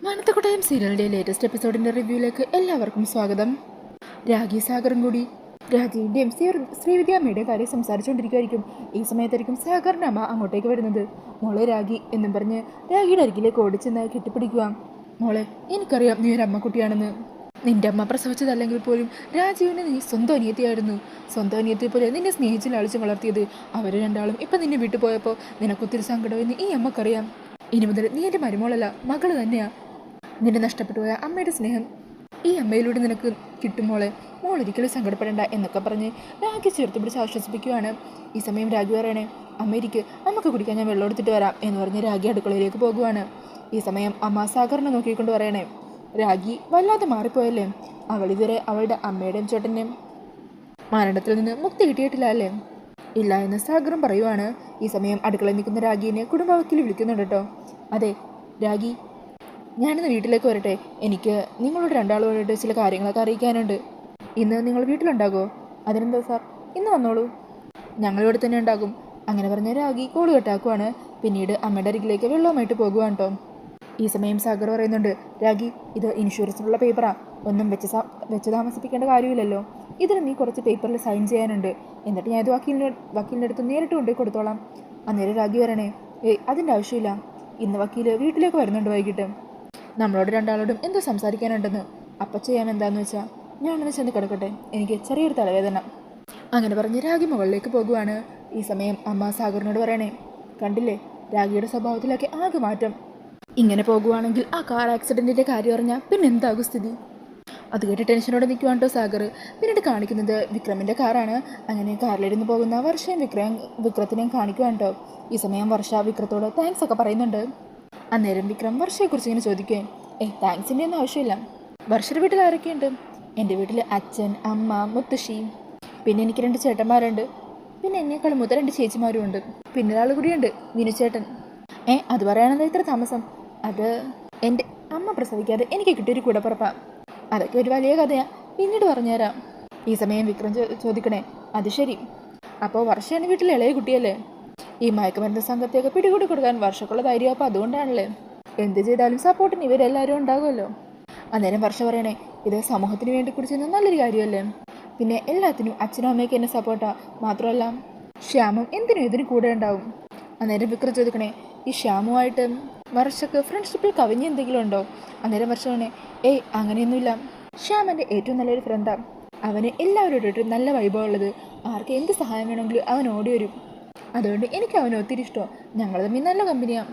മാനത്തക്കൊട്ടായം സീരിയലിൻ്റെ ലേറ്റസ്റ്റ് എപ്പിസോഡിൻ്റെ റിവ്യൂയിലേക്ക് എല്ലാവർക്കും സ്വാഗതം. രാഗി സാഗറും കൂടി രാജീവിൻ്റെയും ശ്രീവിദ്യാമ്മയുടെയും കാര്യം സംസാരിച്ചുകൊണ്ടിരിക്കുമായിരിക്കും. ഈ സമയത്തായിരിക്കും സാഗറിൻ്റെ അമ്മ അങ്ങോട്ടേക്ക് വരുന്നത്. മോളെ രാഗി എന്നും പറഞ്ഞ് രാഗിയുടെ അരികിലേക്ക് ഓടിച്ചെന്ന് കെട്ടിപ്പിടിക്കുക. മോളെ, എനിക്കറിയാം നീ ഒരു അമ്മക്കുട്ടിയാണെന്ന്. നിന്റെ അമ്മ പ്രസവിച്ചതല്ലെങ്കിൽ പോലും രാജീവിന് നീ സ്വന്തം അനിയത്തിയായിരുന്നു. സ്വന്തം അനിയത്തിയെ പോലെ നിന്നെ സ്നേഹിച്ച് ലാളിച്ച് വളർത്തിയത്. അവർ രണ്ടാളും ഇപ്പം നിന്നെ വിട്ടു പോയപ്പോൾ നിനക്കൊത്തിരി സങ്കടമെന്ന് ഈ അമ്മക്കറിയാം. ഇനി മുതൽ നീ എൻ്റെ മരുമോളല്ല, മകള് തന്നെയാ. നിന്നെ നഷ്ടപ്പെട്ടു പോയ അമ്മയുടെ സ്നേഹം ഈ അമ്മയിലൂടെ നിനക്ക് കിട്ടും മോളെ. മോളൊരിക്കലും സങ്കടപ്പെടേണ്ട എന്നൊക്കെ പറഞ്ഞ് രാഗി ചേർത്ത് പിടിച്ച് ആശ്വസിപ്പിക്കുകയാണ്. ഈ സമയം രാഗി പറയണേ, അമ്മയ്ക്ക് അമ്മക്ക് കുടിക്കാൻ ഞാൻ വെള്ളം എടുത്തിട്ട് വരാം എന്ന് പറഞ്ഞ് രാഗി അടുക്കളയിലേക്ക് പോകുവാണ്. ഈ സമയം അമ്മ സാഗറിനെ നോക്കിക്കൊണ്ട് പറയണേ, രാഗി വല്ലാതെ മാറിപ്പോയല്ലേ. അവളിതുവരെ അവളുടെ അമ്മയുടെയും ചേട്ടൻ്റെയും മരണത്തിൽ നിന്ന് മുക്തി കിട്ടിയിട്ടില്ല അല്ലേ? ഇല്ല എന്ന് സാഗറും പറയുവാണ്. ഈ സമയം അടുക്കളയിൽ നിൽക്കുന്ന രാഗീനെ കുടുംബവക്കിൽ വിളിക്കുന്നുണ്ട് കേട്ടോ. അതെ രാഗി, ഞാനിന്ന് വീട്ടിലേക്ക് വരട്ടെ. എനിക്ക് നിങ്ങളോട് രണ്ടാളോടായിട്ട് ചില കാര്യങ്ങളൊക്കെ അറിയിക്കാനുണ്ട്. ഇന്ന് നിങ്ങൾ വീട്ടിലുണ്ടാകുമോ? അതിനെന്താ സാർ, ഇന്ന് വന്നോളൂ, ഞങ്ങളിവിടെ തന്നെ ഉണ്ടാകും. അങ്ങനെ പറഞ്ഞ രാഗി കോള് കെട്ടാക്കുവാണ്. പിന്നീട് അമ്മയുടെ അരികിലേക്ക് വെള്ളവുമായിട്ട് പോകുവാണ് കേട്ടോ. ഈ സമയം സാഗർ പറയുന്നുണ്ട്, രാഗി ഇത് ഇൻഷുറൻസിനുള്ള പേപ്പറാ, ഒന്നും വെച്ച് താമസിപ്പിക്കേണ്ട കാര്യമില്ലല്ലോ. ഇതിന് നീ കുറച്ച് പേപ്പറിൽ സൈൻ ചെയ്യാനുണ്ട്. എന്നിട്ട് ഞാൻ ഇത് വക്കീലിൻ്റെ അടുത്ത് നേരിട്ട് കൊണ്ടുപോയി കൊടുത്തോളാം. അന്നേരം രാഗി പറയണേ, അതിൻ്റെ ആവശ്യമില്ല. ഇന്ന് വക്കീൽ വീട്ടിലേക്ക് വരുന്നുണ്ട് വൈകിട്ട്. നമ്മളോട് രണ്ടാളോടും എന്തോ സംസാരിക്കാനുണ്ടെന്ന്. അപ്പം ചെയ്യാൻ എന്താണെന്ന് വെച്ചാൽ ഞാനൊന്ന് ചെന്ന് കിടക്കട്ടെ, എനിക്ക് ചെറിയൊരു തലവേദന. അങ്ങനെ പറഞ്ഞ് രാഗി മുകളിലേക്ക് പോകുവാണ്. ഈ സമയം അമ്മ സാഗറിനോട് പറയണേ, കണ്ടില്ലേ രാഗിയുടെ സ്വഭാവത്തിലൊക്കെ ആകെ മാറ്റം. ഇങ്ങനെ പോകുവാണെങ്കിൽ ആ കാർ ആക്സിഡൻറ്റിൻ്റെ കാര്യം അറിഞ്ഞാൽ പിന്നെ എന്താകും സ്ഥിതി? അത് കേട്ട് ടെൻഷനോടെ നിൽക്കുവാണ് കേട്ടോ സാഗർ. പിന്നീട് കാണിക്കുന്നത് വിക്രമിൻ്റെ കാറാണ്. അങ്ങനെ കാറിലിരുന്ന് പോകുന്ന വർഷയും വിക്രത്തിനെയും കാണിക്കുവാണ് കേട്ടോ. ഈ സമയം വർഷ വിക്രത്തോട് താങ്ക്സ് ഒക്കെ പറയുന്നുണ്ട്. അന്നേരം വിക്രം വർഷയെക്കുറിച്ച് ഇങ്ങനെ ചോദിക്കുകയും, താങ്ക്സിൻ്റെ ഒന്നും ആവശ്യമില്ല. വർഷയുടെ വീട്ടിൽ ആരൊക്കെയുണ്ട്? എൻ്റെ വീട്ടിൽ അച്ഛൻ, അമ്മ, മുത്തശ്ശി, പിന്നെ എനിക്ക് 2 ചേട്ടന്മാരുണ്ട്. പിന്നെ എന്നേക്കാളും മുതൽ 2 ചേച്ചിമാരും ഉണ്ട്. പിന്നെ ഒരാൾ കൂടിയുണ്ട്, വിനുചേട്ടൻ. അത് പറയാനെന്താ ഇത്ര താമസം? അത് എൻ്റെ അമ്മ പ്രസവിക്കാതെ എനിക്ക് കിട്ടിയൊരു കൂടപ്പുറപ്പാണ്. അതൊക്കെ ഒരു വലിയ കഥയാണ്, പിന്നീട് പറഞ്ഞുതരാം. ഈ സമയം വിക്രം ചോദിക്കണേ, അത് ശരി, അപ്പോൾ വർഷയാണ് വീട്ടിലെ ഇളയ കുട്ടിയല്ലേ? ഈ മയക്കുമരുന്ന് സംഘത്തെയൊക്കെ പിടികൂടി കൊടുക്കാൻ വർഷക്കുള്ള ധൈര്യം അപ്പോൾ അതുകൊണ്ടാണല്ലേ? എന്ത് ചെയ്താലും സപ്പോർട്ടിന് ഇവരെല്ലാവരും ഉണ്ടാകുമല്ലോ. അന്നേരം വർഷ പറയണേ, ഇത് സമൂഹത്തിന് വേണ്ടി കുറിച്ച് നല്ലൊരു കാര്യമല്ലേ? പിന്നെ എല്ലാത്തിനും അച്ഛനും അമ്മയ്ക്ക് എന്നെ സപ്പോർട്ടാണ്. മാത്രമല്ല ശ്യാമും എന്തിനും ഇതിന് കൂടെ ഉണ്ടാവും. അന്നേരം വിക്രം ചോദിക്കണേ, ഈ ശ്യാമുമായിട്ട് വർഷക്ക് ഫ്രണ്ട്ഷിപ്പിൽ കവിഞ്ഞ് എന്തെങ്കിലും ഉണ്ടോ? അന്നേരം വർഷ പറയണേ, അങ്ങനെയൊന്നുമില്ല. ശ്യാം എൻ്റെ ഏറ്റവും നല്ലൊരു ഫ്രണ്ടാണ്. അവന് എല്ലാവരോടും നല്ല വൈഭവമുള്ളത്. ആർക്ക് എന്ത് സഹായം വേണമെങ്കിലും അവൻ ഓടി വരും. അതുകൊണ്ട് എനിക്ക് അവന് ഒത്തിരി ഇഷ്ടമാണ്. ഞങ്ങൾ തമ്മിൽ നല്ല കമ്പനിയാണ്.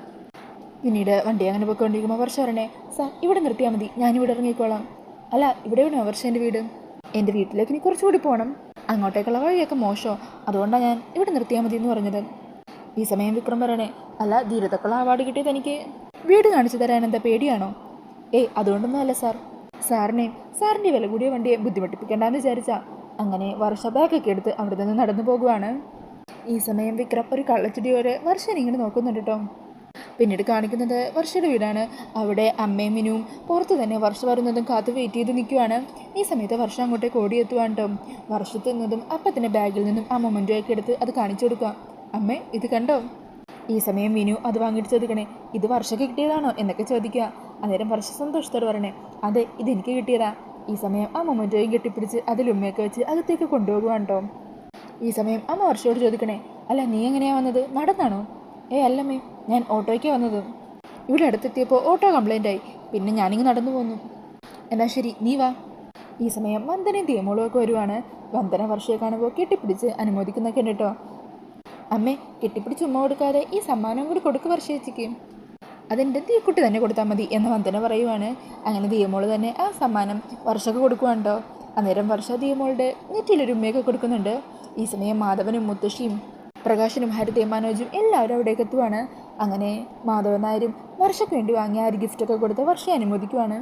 പിന്നീട് വണ്ടി അങ്ങനെ പോയിക്കൊണ്ടിരിക്കുമ്പോൾ വർഷ പറയണേ, സാർ ഇവിടെ നിർത്തിയാൽ മതി, ഞാനിവിടെ ഇറങ്ങിക്കോളാം. അല്ല, ഇവിടെ വേണോ വർഷേൻ്റെ വീട്? എൻ്റെ വീട്ടിലേക്ക് ഇനി കുറച്ചുകൂടി പോകണം. അങ്ങോട്ടേക്കുള്ള വഴിയൊക്കെ മോശമോ, അതുകൊണ്ടാണ് ഞാൻ ഇവിടെ നിർത്തിയാൽ മതി എന്ന് പറഞ്ഞത്. ഈ സമയം വിക്രം പറയണേ, അല്ല ധീരതക്കുള്ള അവാർഡ് കിട്ടിയത് എനിക്ക് വീട് കാണിച്ചു തരാൻ എന്താ പേടിയാണോ? അതുകൊണ്ടൊന്നും അല്ല സാർ. സാറിൻ്റെ വില കൂടിയ വണ്ടിയെ ബുദ്ധിമുട്ടിപ്പിക്കേണ്ടെന്ന് വിചാരിച്ചാ. അങ്ങനെ വർഷ ബാഗൊക്കെ എടുത്ത് അവിടെ നിന്ന് നടന്നു പോകുവാണ്. ഈ സമയം വിക്രം ഒരു കള്ളച്ചെടി വരെ വർഷനെ ഇങ്ങനെ നോക്കുന്നുണ്ട് കേട്ടോ. പിന്നീട് കാണിക്കുന്നത് വർഷയുടെ വീടാണ്. അവിടെ അമ്മയും മിനുവും പുറത്ത് തന്നെ വർഷ വരുന്നതും കാത്ത് വെയിറ്റ് ചെയ്ത് നിൽക്കുവാണ്. ഈ സമയത്ത് വർഷ അങ്ങോട്ടേക്ക് ഓടിയെത്തുവാണ് കേട്ടോ. വർഷത്തുന്നതും അപ്പം തന്നെ ബാഗിൽ നിന്നും ആ മൊമെൻ്റൊക്കെ എടുത്ത് അത് കാണിച്ചു കൊടുക്കുക. അമ്മേ, ഇത് കണ്ടോ? ഈ സമയം മിനു അത് വാങ്ങിയിട്ട് ചോദിക്കണേ, ഇത് വർഷയ്ക്ക് കിട്ടിയതാണോ എന്നൊക്കെ ചോദിക്കുക. അന്നേരം വർഷ സന്തോഷത്തോട് പറയണേ, അതെ, ഇതെനിക്ക് കിട്ടിയതാ. ഈ സമയം ആ മൊമെൻ്റോയും കെട്ടിപ്പിടിച്ച് അതിൽ ഉമ്മയൊക്കെ വെച്ച് അകത്തേക്ക് കൊണ്ടുപോകുവാണ് കേട്ടോ. ഈ സമയം അമ്മ വർഷയോട് ചോദിക്കണേ, അല്ല നീ എങ്ങനെയാണ് വന്നത്? നടന്നാണോ? അല്ലമ്മേ, ഞാൻ ഓട്ടോയ്ക്ക് വന്നത്. ഇവിടെ അടുത്തെത്തിയപ്പോൾ ഓട്ടോ കംപ്ലൈൻ്റായി, പിന്നെ ഞാനിങ്ങ് നടന്നു പോന്നു. എന്നാൽ ശരി, നീ വാ. ഈ സമയം വന്ദനയും തീമോളും ഒക്കെ വരുവാണ്. വന്ദന വർഷയെ കാണുമ്പോൾ കെട്ടിപ്പിടിച്ച് അനുമോദിക്കുന്നൊക്കെ ഉണ്ട് കേട്ടോ. അമ്മേ, കെട്ടിപ്പിടിച്ച് ഉമ്മ കൊടുക്കാതെ ഈ സമ്മാനം കൂടി കൊടുക്ക് വർഷയച്ചിക്ക്. അതെൻ്റെ തീക്കുട്ടി തന്നെ കൊടുത്താൽ മതി എന്ന് വന്ദന പറയുവാണ്. അങ്ങനെ തീമോള് തന്നെ ആ സമ്മാനം വർഷക്ക് കൊടുക്കുവാണ് കേട്ടോ. അന്നേരം വർഷ തീമോളുടെ നെറ്റിയിലൊരു ഉമ്മയൊക്കെ കൊടുക്കുന്നുണ്ട്. ഈ സമയം മാധവനും മുത്തശ്ശിയും പ്രകാശനും ഹരിതയും മനോജും എല്ലാവരും അവിടേക്ക് എത്തുവാണ്. അങ്ങനെ മാധവൻ നായരും വർഷയ്ക്ക് വേണ്ടി വാങ്ങിയ ആ ഒരു ഗിഫ്റ്റൊക്കെ കൊടുത്ത് വർഷയെ അനുമോദിക്കുവാണ്.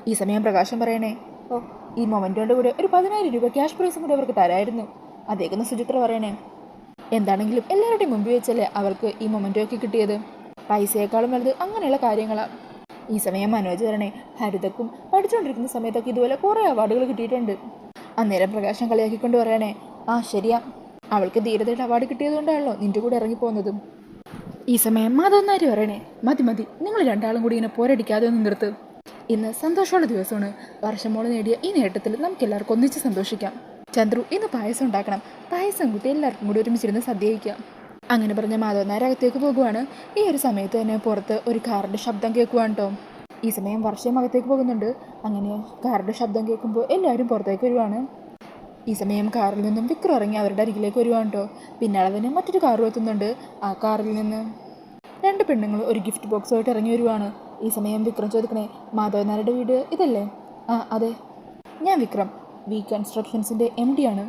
ഈ സമയം പ്രകാശം പറയണേ, ഈ മൊമെൻ്റോൻ്റെ കൂടെ ഒരു 10,000 രൂപ ക്യാഷ് പ്രൈസും കൂടി അവർക്ക് തരായിരുന്നു. അതേക്കുന്ന സുചിത്ര പറയണേ, എന്താണെങ്കിലും എല്ലാവരുടെയും മുമ്പിൽ വെച്ചല്ലേ അവർക്ക് ഈ മൊമെൻ്റൊക്കെ കിട്ടിയത്. പൈസയേക്കാളും വലുത് അങ്ങനെയുള്ള കാര്യങ്ങളാണ്. ഈ സമയം മനോജ് പറയണേ, ഹരിതക്കും പഠിച്ചുകൊണ്ടിരിക്കുന്ന സമയത്തൊക്കെ ഇതുപോലെ കുറേ അവാർഡുകൾ കിട്ടിയിട്ടുണ്ട്. അന്നേരം പ്രകാശം കളിയാക്കിക്കൊണ്ട് പറയണേ, ശരിയാ, അവൾക്ക് ധീരതയുടെ അവാർഡ് കിട്ടിയതുകൊണ്ടാണല്ലോ നിൻ്റെ കൂടെ ഇറങ്ങിപ്പോകുന്നതും. ഈ സമയം മാധവൻ നായർ പറയണേ, മതി മതി, നിങ്ങൾ രണ്ടാളും കൂടി ഇങ്ങനെ പോരടിക്കാതെ ഒന്ന് നിർത്ത്. ഇന്ന് സന്തോഷമുള്ള ദിവസമാണ്. വർഷമോള് നേടിയ ഈ നേട്ടത്തിൽ നമുക്ക് എല്ലാവർക്കും ഒന്നിച്ച് സന്തോഷിക്കാം. ചന്ദ്രു, ഇന്ന് പായസം ഉണ്ടാക്കണം. പായസം കൂട്ടി എല്ലാവർക്കും കൂടി ഒരുമിച്ചിരുന്ന് സദ്യ കഴിക്കാം. അങ്ങനെ പറഞ്ഞ മാധവൻ നായർ അകത്തേക്ക് പോകുവാണ്. ഈ ഒരു സമയത്ത് തന്നെ പുറത്ത് ഒരു കാറിൻ്റെ ശബ്ദം കേൾക്കുവാണ് കേട്ടോ. ഈ സമയം വർഷം അകത്തേക്ക് പോകുന്നുണ്ട്. അങ്ങനെ കാറിൻ്റെ ശബ്ദം കേൾക്കുമ്പോൾ എല്ലാവരും പുറത്തേക്ക് വരുവാണ്. ഈ സമയം കാറിൽ നിന്നും വിക്രം ഇറങ്ങി അവരുടെ അരികിലേക്ക് വരുവാണ് കേട്ടോ. പിന്നാലെ തന്നെ മറ്റൊരു കാറും എത്തുന്നുണ്ട്. ആ കാറിൽ നിന്ന് 2 പെണ്ണുങ്ങൾ ഒരു ഗിഫ്റ്റ് ബോക്സുമായിട്ട് ഇറങ്ങി വരുവാണ്. ഈ സമയം വിക്രം ചോദിക്കണേ, മാധവൻ നായരുടെ വീട് ഇതല്ലേ? ആ അതെ, ഞാൻ വിക്രം, വി കൺസ്ട്രക്ഷൻസിൻ്റെ MD ആണ്.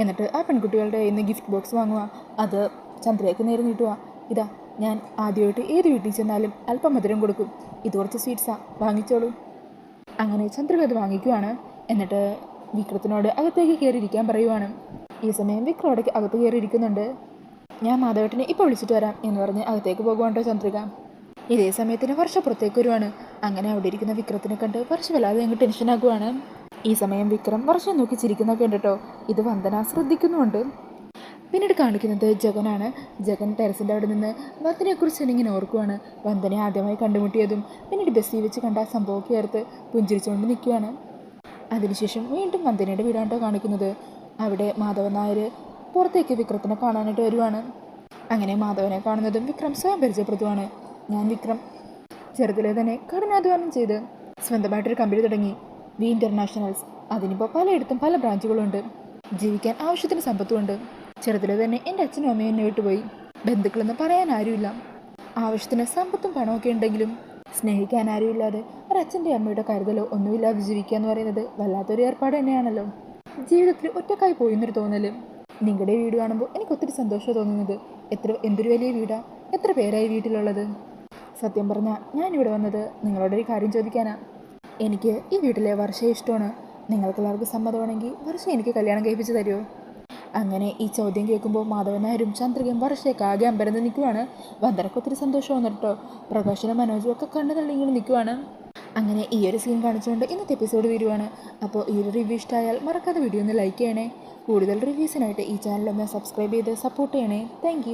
എന്നിട്ട് ആ പെൺകുട്ടികളുടെ ഇന്ന് ഗിഫ്റ്റ് ബോക്സ് വാങ്ങുക. അത് ചന്ദ്രയ്ക്ക് നേരെ നീട്ടുക. ഇതാ, ഞാൻ ആദ്യമായിട്ട് ഏത് വീട്ടിൽ ചെന്നാലും അല്പം മധുരം കൊടുക്കും. ഇത് കുറച്ച് സ്വീറ്റ്സാ, വാങ്ങിച്ചോളൂ. അങ്ങനെ ചന്ദ്രക അത് വാങ്ങിക്കുവാണ്. എന്നിട്ട് വിക്രത്തിനോട് അകത്തേക്ക് കയറിയിരിക്കാൻ പറയുവാണ്. ഈ സമയം വിക്രം അവിടെ അകത്ത് കയറിയിരിക്കുന്നുണ്ട്. ഞാൻ മാധവേട്ടനെ ഇപ്പോൾ വിളിച്ചിട്ട് വരാം എന്ന് പറഞ്ഞ് അകത്തേക്ക് പോകുവാണ്ടോ ചന്ദ്രിക. ഇതേ സമയത്തിന് വർഷ പുറത്തേക്ക് വരുവാണ്. അങ്ങനെ അവിടെ ഇരിക്കുന്ന വിക്രത്തിനെ കണ്ട് വർഷ വല്ലാതെ അങ്ങ് ടെൻഷനാക്കുവാണ്. ഈ സമയം വിക്രം വർഷം നോക്കി ചിരിക്കുന്നൊക്കെ ഉണ്ട് കേട്ടോ. ഇത് വന്ദന ശ്രദ്ധിക്കുന്നുമുണ്ട്. പിന്നീട് കാണിക്കുന്നത് ജഗനാണ്. ജഗൻ ടെറസിൻ്റെ അവിടെ നിന്ന് വന്ദനയെക്കുറിച്ച് ഇങ്ങനെ ഓർക്കുവാണ്. വന്ദനയെ ആദ്യമായി കണ്ടുമുട്ടിയതും പിന്നീട് ബസ്സിൽ വെച്ച് കണ്ട സംഭവമൊക്കെ ഓർത്ത് പുഞ്ചിരിച്ചുകൊണ്ട് നിൽക്കുവാണ്. അതിനുശേഷം വീണ്ടും വന്ദനയുടെ വീടാണ്ടോ കാണിക്കുന്നത്. അവിടെ മാധവൻ നായർ പുറത്തേക്ക് വിക്രത്തിനെ കാണാനായിട്ട് വരുവാണ്. അങ്ങനെ മാധവനെ കാണുന്നതും വിക്രം സ്വയം പരിചയപ്പെടുത്തുവാണ്. ഞാൻ വിക്രം, ചെറുതിലെ തന്നെ കഠിനാധ്വാനം ചെയ്ത് സ്വന്തമായിട്ടൊരു കമ്പനി തുടങ്ങി, വി ഇൻ്റർനാഷണൽസ്. അതിനിപ്പോൾ പലയിടത്തും പല ബ്രാഞ്ചുകളുണ്ട്. ജീവിക്കാൻ ആവശ്യത്തിന് സമ്പത്തുമുണ്ട്. ചെറുതിലെ തന്നെ എൻ്റെ അച്ഛനും അമ്മയും എന്നെ വിട്ടുപോയി. ബന്ധുക്കളെന്ന് പറയാൻ ആരുമില്ല. ആവശ്യത്തിന് സമ്പത്തും പണമൊക്കെ ഉണ്ടെങ്കിലും സ്നേഹിക്കാൻ ആരുമില്ലാതെ ഒരച്ഛൻ്റെ അമ്മയുടെ കരുതലോ ഒന്നുമില്ലാതെ ജീവിക്കുക എന്ന് പറയുന്നത് വല്ലാത്തൊരു ഏർപ്പാട് തന്നെയാണല്ലോ. ജീവിതത്തിൽ ഒറ്റക്കായി പോയെന്നൊരു തോന്നൽ. നിങ്ങളുടെ വീട് കാണുമ്പോൾ എനിക്ക് ഒത്തിരി സന്തോഷം തോന്നുന്നത്. എന്തൊരു വലിയ വീടാ, എത്ര പേരായി വീട്ടിലുള്ളത്. സത്യം പറഞ്ഞാൽ ഞാനിവിടെ വന്നത് നിങ്ങളോടൊരു കാര്യം ചോദിക്കാനാണ്. എനിക്ക് ഈ വീട്ടിലെ വർഷയെ ഇഷ്ടമാണ്. നിങ്ങൾക്കെല്ലാവർക്കും സമ്മതമാണെങ്കിൽ വർഷ എനിക്ക് കല്യാണം കഴിപ്പിച്ച് തരുമോ? അങ്ങനെ ഈ ചോദ്യം കേൾക്കുമ്പോൾ മാധവൻ നായരും ചന്ദ്രികയും വർഷയൊക്കെ ആകെ അമ്പരന്ന് നിൽക്കുവാണ്. വന്ദനക്ക് ഒത്തിരി സന്തോഷം വന്നിട്ടോ. പ്രകാശനും മനോജും ഒക്കെ കണ്ണു തള്ളി ഇങ്ങനെ നിൽക്കുവാണ്. അങ്ങനെ ഈ ഒരു സീൻ കാണിച്ചുകൊണ്ട് ഇന്നത്തെ എപ്പിസോഡ് വരുവാണ്. അപ്പോൾ ഈ ഒരു റിവ്യൂ ഇഷ്ടമായാൽ മറക്കാതെ വീഡിയോ ഒന്ന് ലൈക്ക് ചെയ്യണേ. കൂടുതൽ റിവ്യൂസിനായിട്ട് ഈ ചാനലൊന്ന് സബ്സ്ക്രൈബ് ചെയ്ത് സപ്പോർട്ട് ചെയ്യണേ. താങ്ക്